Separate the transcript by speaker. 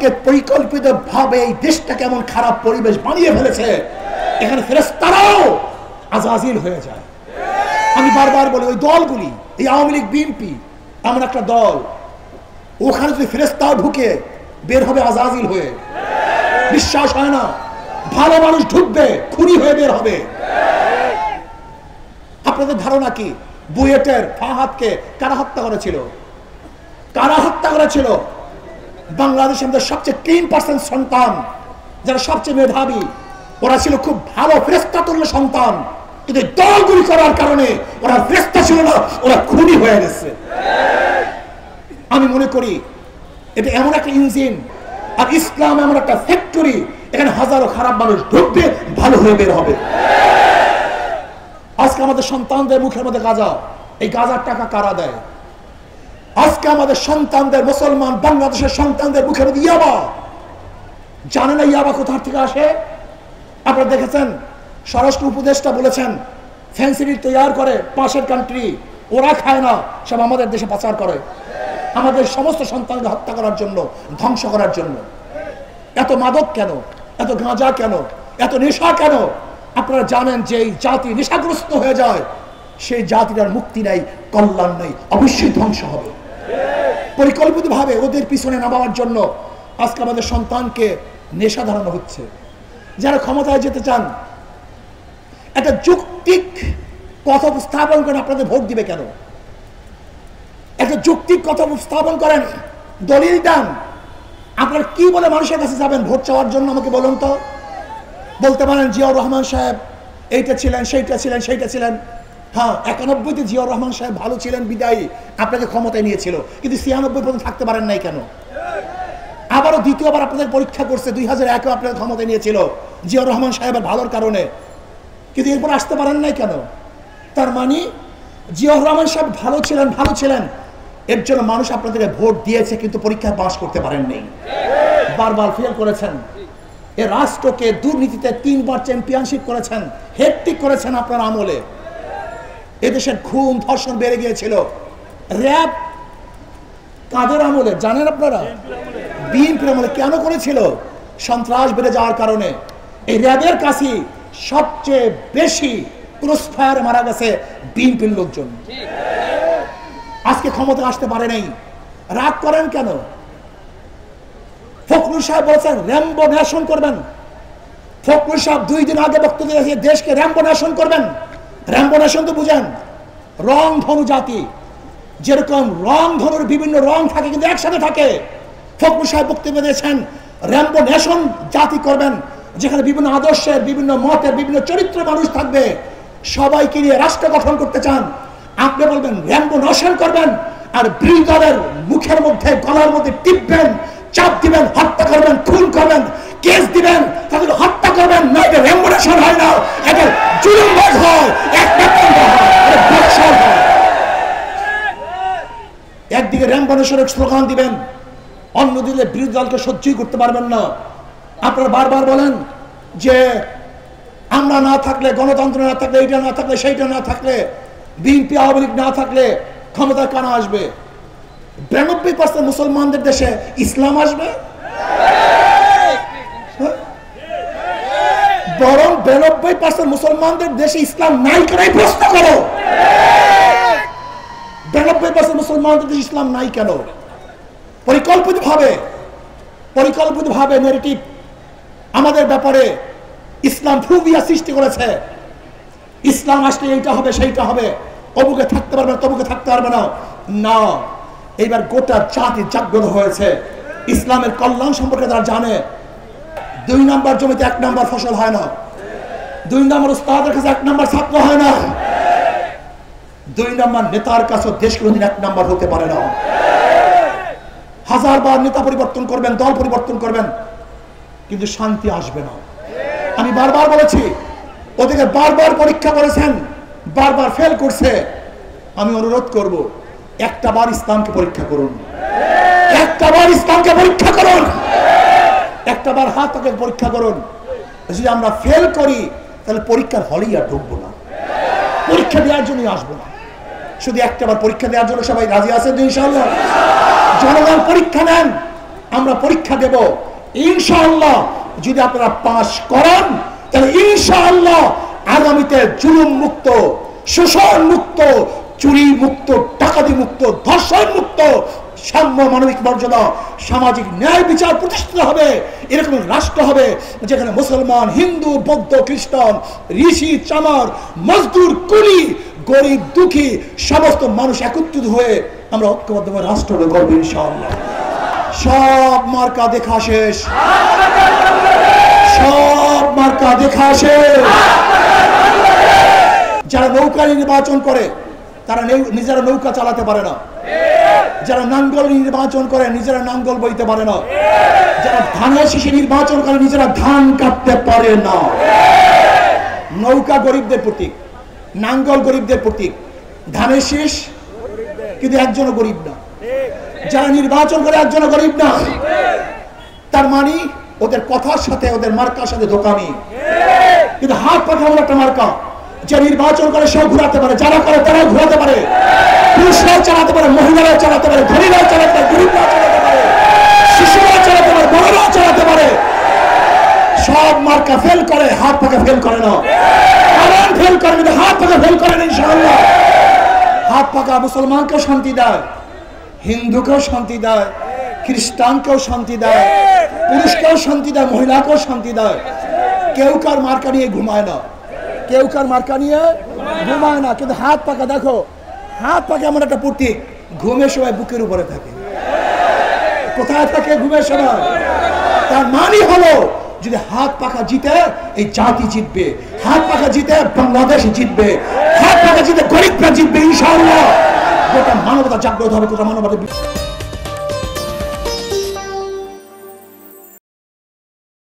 Speaker 1: আজকে পরিকল্পিতভাবে এই দেশটাকে এমন খারাপ পরিবেশ বানিয়ে ফেলেছে, এখানে ফেরেশতারাও আজাজিল হয়ে যায়। আমি বারবার বলি ওই দলগুলি, এই আওয়ামী লীগ বিএনপি এমন একটা দল, ওখানে যদি ফেরেশতাও ঢুকে বের হবে আজাজিল হয়ে। বিশ্বাস হয় না? ভালো মানুষ ঢুকবে, খুনি হয়ে বের হবে। আপনাদের ধারণা কি বুয়েটের ফাহাদকে কারা হত্যা করেছিল? কারা হত্যা করেছিল? বাংলাদেশের মধ্যে সবচেয়ে 3% সন্তান, যারা সবচেয়ে মেধাবী, ওরা ছিল খুব ভালো ফেরেশতা তুল্য সন্তান, কিন্তু দলগুলি করার কারণে ওরা ফেরেশতা ছিল না, ওরা খুনি হয়ে গেছে। আমি মনে করি এটা এমন একটা ইঞ্জিন, আর ইসলাম এমন একটা ফ্যাক্টরি, এখানে হাজারো খারাপ মানুষ ঢুকবে, ভালো হয়ে বের হবে। আজকে আমাদের সন্তানদের মুখের মধ্যে গাঁজা, এই গাঁজার টাকা কারা দেয়? আজকে আমাদের সন্তানদের, মুসলমান বাংলাদেশের সন্তানদের মুখের মধ্যে ইয়াবা। জানে না ইয়াবা কোথা থেকে আসে? আপনারা দেখেছেন স্বরাষ্ট্র উপদেষ্টা বলেছেন ফ্যান্সিডিল তৈরি করে পাশের কান্ট্রি, ওরা খায় না, সব আমাদের দেশে পাচার করে, আমাদের সমস্ত সন্তানকে হত্যা করার জন্য, ধ্বংস করার জন্য। এত মাদক কেন? এত গাঁজা কেন? এত নেশা কেন? আপনারা জানেন যে এই জাতি নেশাগ্রস্ত হয়ে যায়, সেই জাতিটার মুক্তি নাই, কল্যাণ নাই, অবশ্যই ধ্বংস হবে। পরিকল্পিতভাবে ওদের পিছনে নামাবার জন্য আজকে আমাদের সন্তানকে নেশা ধরানো হচ্ছে। যারা ক্ষমতায় যেতে চান একটা যৌক্তিক কথা উপস্থাপন করেন, আপনাদের ভোট দিবে কেন? একটা যৌক্তিক কথা উপস্থাপন করেন, দলিল দেন। আপনারা কি বলে মানুষের কাছে যাবেন ভোট চাওয়ার জন্য? আমাকে বলুন তো। বলতে পারেন জিয়াউর রহমান সাহেব এইটা ছিলেন, সেইটা ছিলেন, সেইটা ছিলেন। হ্যাঁ, 91-তে জিয়াউর রহমান সাহেব ভালো ছিলেন বিদায়ী আপনাকে ক্ষমতায় নিয়েছিল, কিন্তু 96 পর্যন্ত থাকতে পারেন নাই কেন? আবারও দ্বিতীয়বার আপনাদের পরীক্ষা করছে, 2001-এ আপনাদের ক্ষমতায় নিয়েছিল জিয়াউর রহমান সাহেবের ভালোর কারণে, কিন্তু এরপর আসতে পারেন নাই কেন? তার মানে জিয়াউর রহমান সাহেব ভালো ছিলেন, এর জন্য মানুষ আপনাদেরকে ভোট দিয়েছে, কিন্তু পরীক্ষায় পাস করতে পারেন নাই, বারবার ফেল করেছেন। এ রাষ্ট্রকে দুর্নীতিতে 3বার চ্যাম্পিয়নশিপ করেছেন, হেট্রিক করেছেন আপনার আমলে। এদেশের খুন ধর্ষণ বেড়ে গিয়েছিল। র‍্যাব কাদের আমলে জানেন আপনারা? বিএনপির আমলে। কেন করেছিল? সন্ত্রাস বেড়ে যাওয়ার কারণে। এই র‍্যাবের কাছে সবচেয়ে বেশি ক্রসফায়ার মারা গেছে বিএনপির লোকজন। আজকে ক্ষমতা আসতে পারে নাই, রাগ করেন কেন? ফখরুল সাহেব বলেছেন র্যাম্বো ন্যাশন করবেন। ফখরুল সাহেব 2 দিন আগে বক্তব্য দিয়েছে দেশকে র্যাম্বো ন্যাশন করবেন। র্যাম্বো ন্যাশন তো বুঝেন, রং ধনু জাতি। যেরকম রং ধনুর বিভিন্ন রং থাকে কিন্তু একসাথে থাকে, ফখরুল সাহেব বক্তব্য দিয়েছেন র্যাম্বো ন্যাশন জাতি করবেন, যেখানে বিভিন্ন আদর্শের, বিভিন্ন মতের, বিভিন্ন চরিত্রের মানুষ থাকবে, সবাইকে নিয়ে রাষ্ট্র গঠন করতে চান। আপনি বলবেন র্যাম্বো ন্যাশন করবেন, আর বিরোধী দলের মুখের মধ্যে, গলার মধ্যে টিপবেন, চাপ দিবেন, হত্যা করবেন, খুন করবেন, কেস দিবেন, তাদেরকে হত্যা করবেন। না, এটা র্যাম্বো ন্যাশন হয় না, এটা জুলুমবাজ হয়, একদিকে র্যাম্বো ন্যাশনের স্লোগান দিবেন, অন্যদিকে বিরোধী দলকে সহ্যই করতে পারবেন না। আপনারা বারবার বলেন যে আমরা না থাকলে, গণতন্ত্র না থাকলে, এইটা না থাকলে, সেইটা না থাকলে, বিএনপি আওয়ামী লীগ না থাকলে ক্ষমতা কেন আসবে? 92% মুসলমানদের দেশে ইসলাম আসবে, বরং 92% মুসলমানদের দেশে ইসলাম নাই কেন? প্রশ্ন করো, 92% মুসলমানদের দেশে ইসলাম নাই কেন? পরিকল্পিতভাবে নেগেটিভ আমাদের ব্যাপারে ইসলাম ফোবিয়া সৃষ্টি করেছে। ইসলাম আসলে এইটা হবে, সেইটা হবে, অমুকে থাকতে পারবে না, তমুকে থাকতে পারবে না। না, এইবার গোটা জাতি জাগ্রত হয়েছে। ইসলামের কল্যাণ সম্পর্কে তারা জানে। 2 নম্বর জমিতে 1 নম্বর ফসল হয় না, 2 নম্বর উস্তাদের কাছে 1 নম্বর ছাত্র হয় না, 2 নম্বর নেতার কাছে দেশ কোনদিন 1 নম্বর হতে পারে না। হাজারবার নেতা পরিবর্তন করবেন, দল পরিবর্তন করবেন, কিন্তু শান্তি আসবে না। আমি বারবার বলেছি, ওদেরকে বারবার পরীক্ষা করেছেন, বারবার ফেল করছে। আমি অনুরোধ করব, একটা বার ইসলামকে পরীক্ষা করুন, একটা বার ইসলামকে পরীক্ষা করুন, একটা বার হাতকে পরীক্ষা করুন। যদি আমরা ফেল করি তাহলে পরীক্ষার হলেই আর ঢুকবো না, পরীক্ষা দেওয়ার জন্যই আসবো না। শুধু একটা বার পরীক্ষা দেওয়ার জন্য সবাই রাজি আছেন তো ইনশাআল্লাহ? জনগণ পরীক্ষা নেন, আমরা পরীক্ষা দেব। ইনশাআল্লাহ যদি আপনারা পাস করেন তাহলে ইনশাআল্লাহ আগামীতে জুলুম মুক্ত, শোষণ মুক্ত, চুরি মুক্ত, ডাকাতি মুক্ত, ধর্ষণ মুক্ত, সাম্য, মানবিক মর্যাদা, সামাজিক ন্যায় বিচার প্রতিষ্ঠিত হবে। এরকম রাষ্ট্র হবে যেখানে মুসলমান, হিন্দু, বৌদ্ধ, খ্রিস্টান, ঋষি, চামার, মজদুর, কুলি, গরিব, দুঃখী সমস্ত মানুষ একত্রিত হয়ে আমরা ঐক্যবদ্ধভাবে রাষ্ট্র গড়ব ইনশাআল্লাহ। সব মার্কা দেখা শেষ, সব মার্কা দেখা শেষ। যারা নৌকা নির্বাচন করে তারা নিজেরা নৌকা চালাতে পারে না, যারা নাঙ্গল নির্বাচন করে নিজেরা নাঙ্গল বইতে পারে না, যারা ধানের শীষে নির্বাচন করে নিজেরা ধান কাটতে পারে না। নৌকা গরিবদের প্রতীক, নাঙ্গল গরিবদের প্রতীক, ধানের শীষ কিন্তু একজনও গরিব না। যারা নির্বাচন করে একজনও গরিব না, তার মানে ওদের কথার সাথে, ওদের মার্কার সাথে ধোকামি। কিন্তু হাত পাখা এমন একটা মার্কা যে নির্বাচন করে সব ঘুরাতে পারে, যারা করে তারাও ঘুরাতে পারে, পুরুষরাও চালাতে পারে, মহিলারাও চালাতে পারে, ধনীরাও চালাতে পারে, গরিবরাও চালাতে পারে, শিশুরাও চালাতে পারে, বড়রাও চালাতে পারে। সব মার্কা ফেল করে, হাত পাখা ফেল করে না। কারণ ফেল করে কিন্তু হাত পাখা ফেল করে না ইনশাআল্লাহ। হাত পাখা মুসলমানকেও শান্তি দেয়, হিন্দুকেও শান্তি দেয়, খ্রিস্টানকেও শান্তি দেয়, পুরুষকেও শান্তি দেয়, মহিলাকেও শান্তি দেয়। কেউ কার মার্কা নিয়ে ঘুমায় না, কেউ কার মার্কা নিয়ে ঘুমায় না। কিন্তু হাত পাখা দেখো, হাত পাখা এমন একটা প্রতীক, ঘুমের সময় বুকের উপরে থাকে। কোথায় থাকে ঘুমের সময়? তার মানে হলো যদি হাত পাখা জিতে এই জাতি জিতবে, হাত পাখা জিতে বাংলাদেশ জিতবে, হাত পাখা জিতে গরিবরা জিতবে ইনশাআল্লাহ। গোটা মানবতা জাগ্রত হবে, গোটা মানবতা।